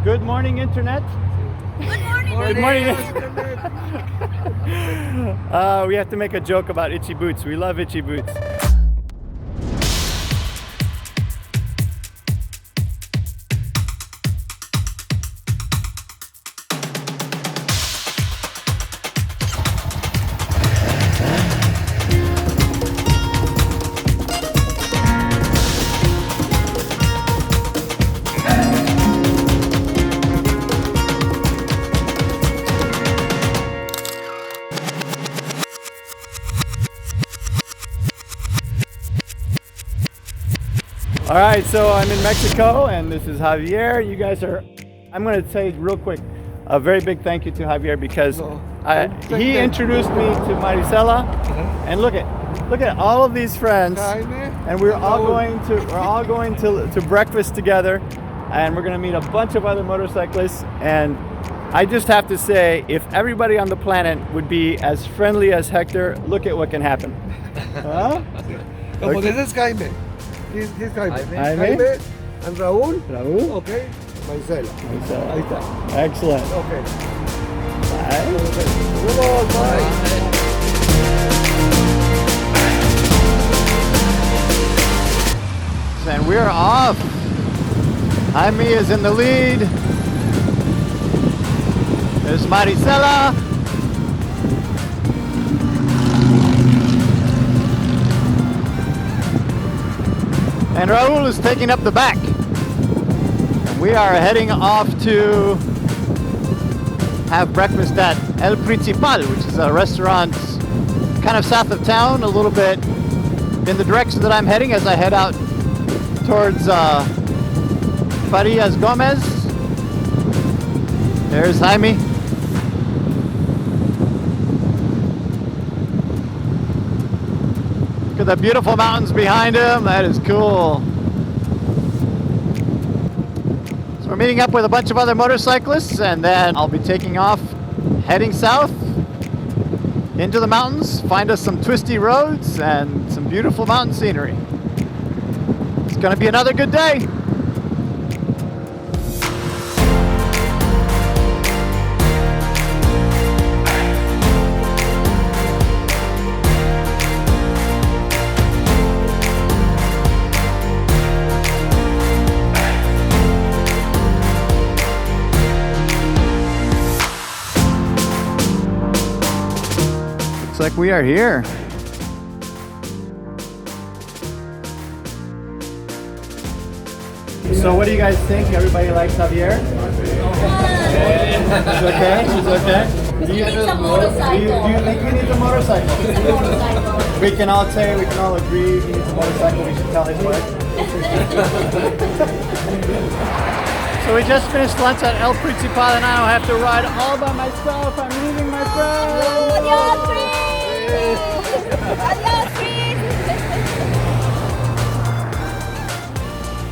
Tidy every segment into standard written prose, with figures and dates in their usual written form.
Good morning, Internet. Good morning. Good morning. We have to make a joke about itchy boots. We love itchy boots. All right, so I'm in Mexico, and this is Javier. You guys are, I'm going to say real quick, a very big thank you to Javier because he introduced me to Maricela, and look at all of these friends, and we're all going to breakfast together, and we're going to meet a bunch of other motorcyclists. And I just have to say, if everybody on the planet would be as friendly as Hector, look at what can happen. Huh? Como this is Jaime. He's Jaime. Jaime? And Raúl. Raúl? Okay. Maricela. Ahí está. Excellent. Okay. Bye. Bye. And we're off. Jaime is in the lead. There's Maricela. And Raúl is taking up the back. And we are heading off to have breakfast at El Principal, which is a restaurant kind of south of town, a little bit in the direction that I'm heading as I head out towards Farias Gomez. There's Jaime. Look at the beautiful mountains behind him. That is cool. So we're meeting up with a bunch of other motorcyclists, and then I'll be taking off, heading south into the mountains, find us some twisty roads and some beautiful mountain scenery. It's gonna be another good day. Looks like we are here. So what do you guys think? Everybody likes Javier? She's okay? She's okay? Do you think he needs a motorcycle? We can all agree he needs a motorcycle. We should tell his wife. So we just finished lunch at El Principal, and I don't have to ride all by myself. I'm leaving my friends.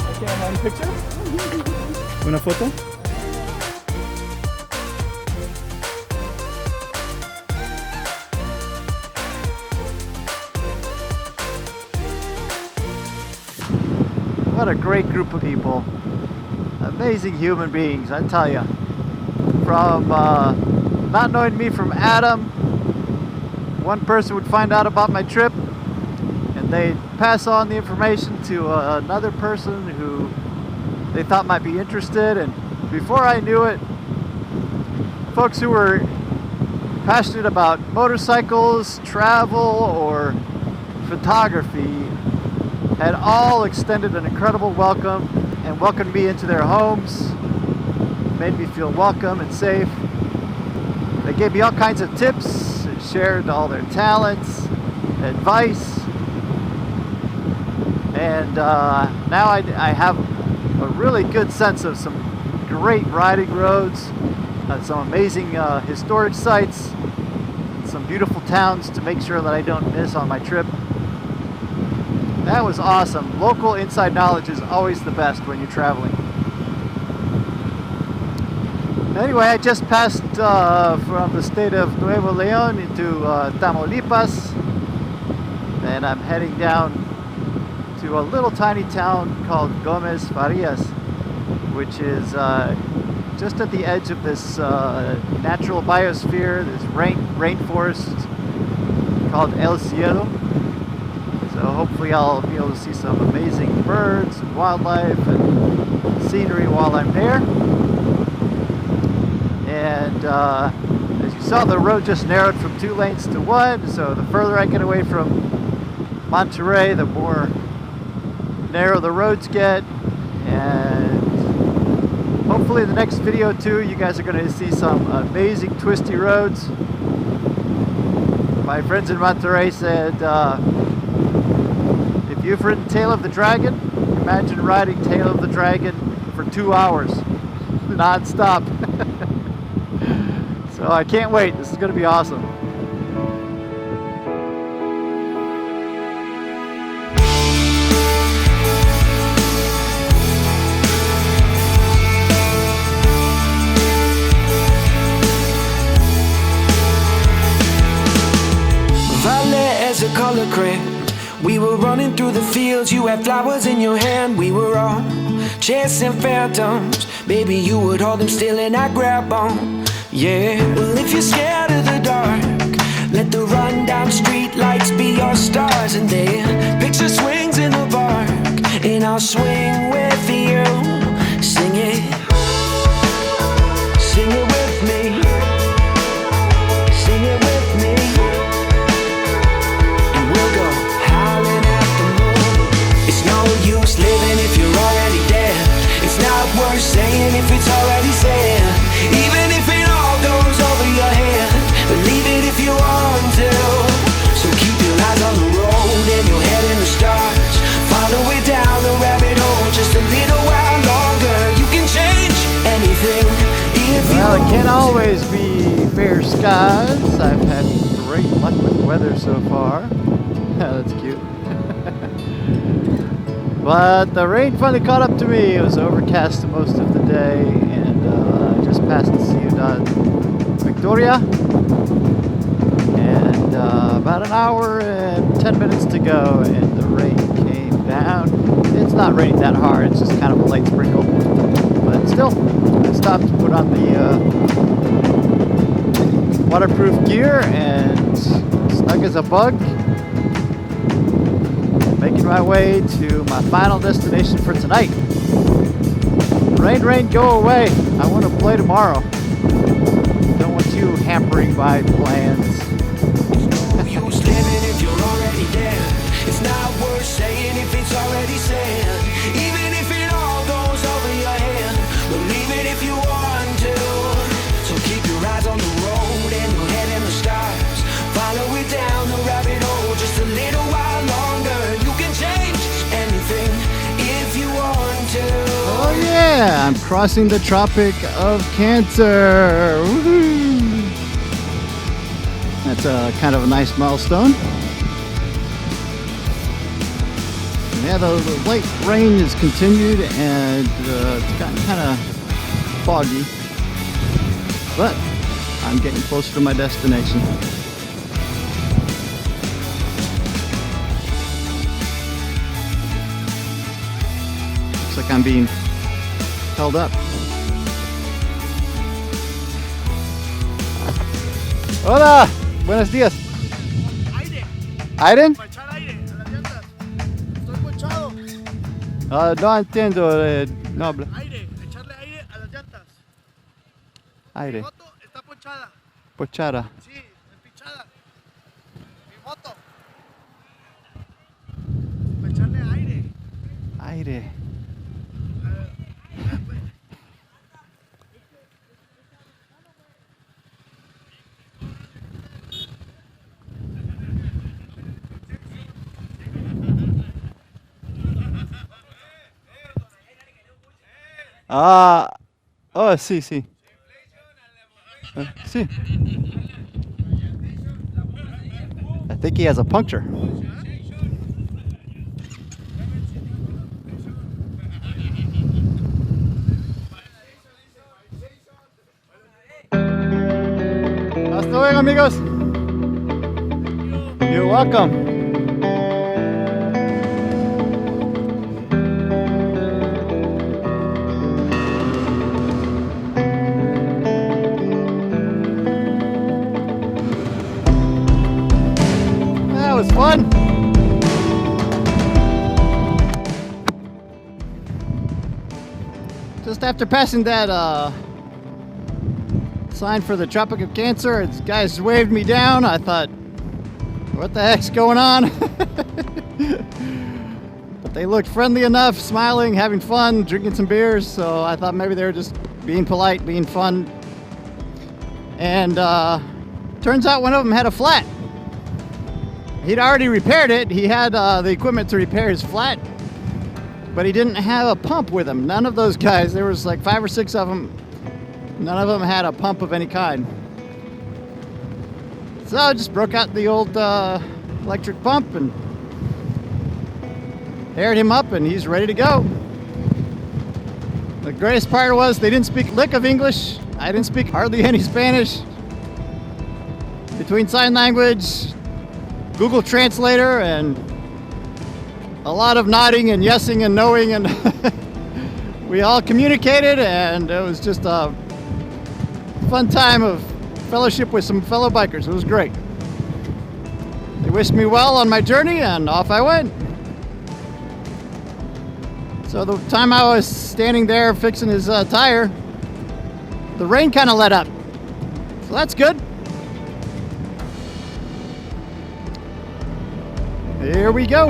Okay, one picture? Una foto? What a great group of people. Amazing human beings, I tell you. From not knowing me from Adam, one person would find out about my trip and they'd pass on the information to another person who they thought might be interested, and before I knew it, folks who were passionate about motorcycles, travel, or photography had all extended an incredible welcome and welcomed me into their homes, made me feel welcome and safe. They gave me all kinds of tips, shared all their talents, advice, and now I have a really good sense of some great riding roads, some amazing historic sites, some beautiful towns to make sure that I don't miss on my trip. That was awesome. Local inside knowledge is always the best when you're traveling. Anyway, I just passed from the state of Nuevo León into Tamaulipas, and I'm heading down to a little tiny town called Gomez Farias, which is just at the edge of this natural biosphere, this rainforest called El Cielo. So hopefully I'll be able to see some amazing birds and wildlife and scenery while I'm there. And as you saw, the road just narrowed from 2 lanes to 1, so the further I get away from Monterrey, the more narrow the roads get. And hopefully the next video too, you guys are going to see some amazing twisty roads. My friends in Monterrey said, if you've ridden Tail of the Dragon, imagine riding Tail of the Dragon for 2 hours, non-stop. So I can't wait, this is going to be awesome. As a color crib, we were running through the fields. You had flowers in your hand. We were all chasing phantoms. Baby, you would hold them still and I'd grab on. Yeah. Well, if you're scared of the dark, let the rundown street lights be your stars. And then picture swings in the park, and I'll swing with you. Sing it with me. Sing it with me. Living if you're already dead. It's not worth saying if it's already said. Even if it all goes over your head, believe it if you want to. So keep your eyes on the road and your head in the stars. Follow it down the rabbit hole just a little while longer. You can change anything if you Well, it want can't to. always be fair skies. I've had great luck with weather so far. That's cute. But the rain finally caught up to me. It was overcast most of the day, and I just passed Ciudad Victoria, and about an hour and 10 minutes to go, and the rain came down. It's not raining that hard, it's just kind of a light sprinkle, but still, I stopped to put on the waterproof gear, and snug as a bug, making my way to my final destination for tonight. Rain, rain, go away. I want to play tomorrow. Don't want you hampering my plans. You was living if you're already dead. It's not worth saying if it's already said. Even if it all goes over your head, believe it if you want to. So keep your eyes on the road and your head in the stars. Follow it down the rabbit hole just a little while longer. You can change anything if you want to. Oh yeah, I'm crossing the Tropic of Cancer. Woohoo! That's a kind of a nice milestone. Yeah, the light rain has continued, and it's gotten kind of foggy, but I'm getting closer to my destination. Looks like I'm being held up. Hola, buenos días. Aire. ¿Aire? Para echar aire a las llantas. Estoy ponchado. No entiendo. No hablo. Aire. Echarle aire a las llantas. Aire. Mi moto está ponchada. Pochara. Sí, empinchada. Mi moto. Para echarle aire. Aire. Ah, oh, sí, sí. Sí. I think he has a puncture. Hasta luego, amigos. You're welcome. Just after passing that sign for the Tropic of Cancer, this guys waved me down. I thought, what the heck's going on? But they looked friendly enough, smiling, having fun, drinking some beers, so I thought maybe they were just being polite, being fun. And turns out one of them had a flat. He'd already repaired it. He had the equipment to repair his flat, but he didn't have a pump with him. None of those guys, there was like 5 or 6 of them, none of them had a pump of any kind. So I just broke out the old electric pump and aired him up, and he's ready to go. The greatest part was they didn't speak a lick of English. I didn't speak hardly any Spanish. Between sign language, Google Translator, and a lot of nodding and yesing and knowing, and we all communicated, and it was just a fun time of fellowship with some fellow bikers. It was great. They wished me well on my journey, and off I went. So the time I was standing there fixing his tire, the rain kind of let up. So that's good. Here we go.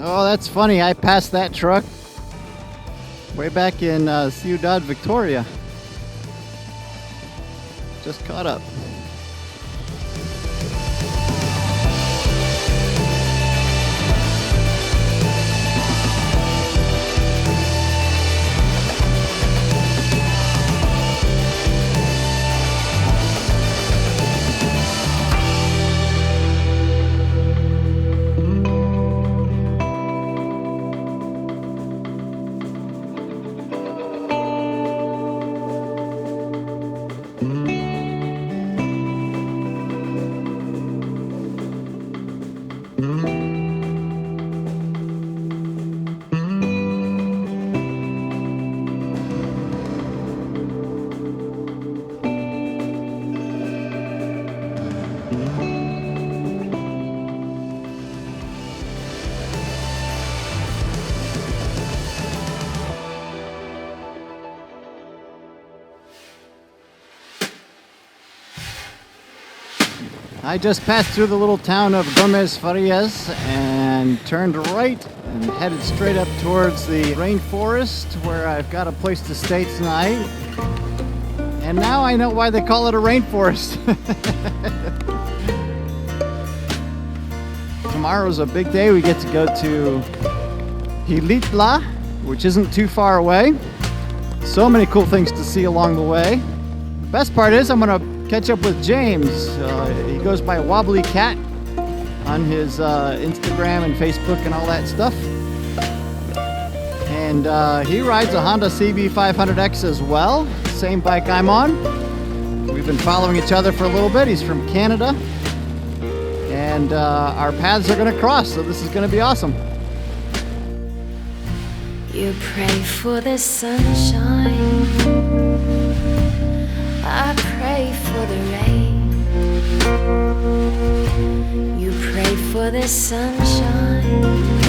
Oh, that's funny. I passed that truck way back in Ciudad Victoria. Just caught up. I just passed through the little town of Gomez Farias and turned right and headed straight up towards the rainforest where I've got a place to stay tonight. And now I know why they call it a rainforest. Tomorrow's a big day. We get to go to Hola, which isn't too far away. So many cool things to see along the way. The best part is I'm gonna catch up with James. He goes by Wobbly Cat on his Instagram and Facebook and all that stuff. And he rides a Honda CB500X as well, same bike I'm on. We've been following each other for a little bit. He's from Canada. And our paths are gonna cross, so this is gonna be awesome. You pray for the sunshine, I pray for the rain. You pray for the sunshine,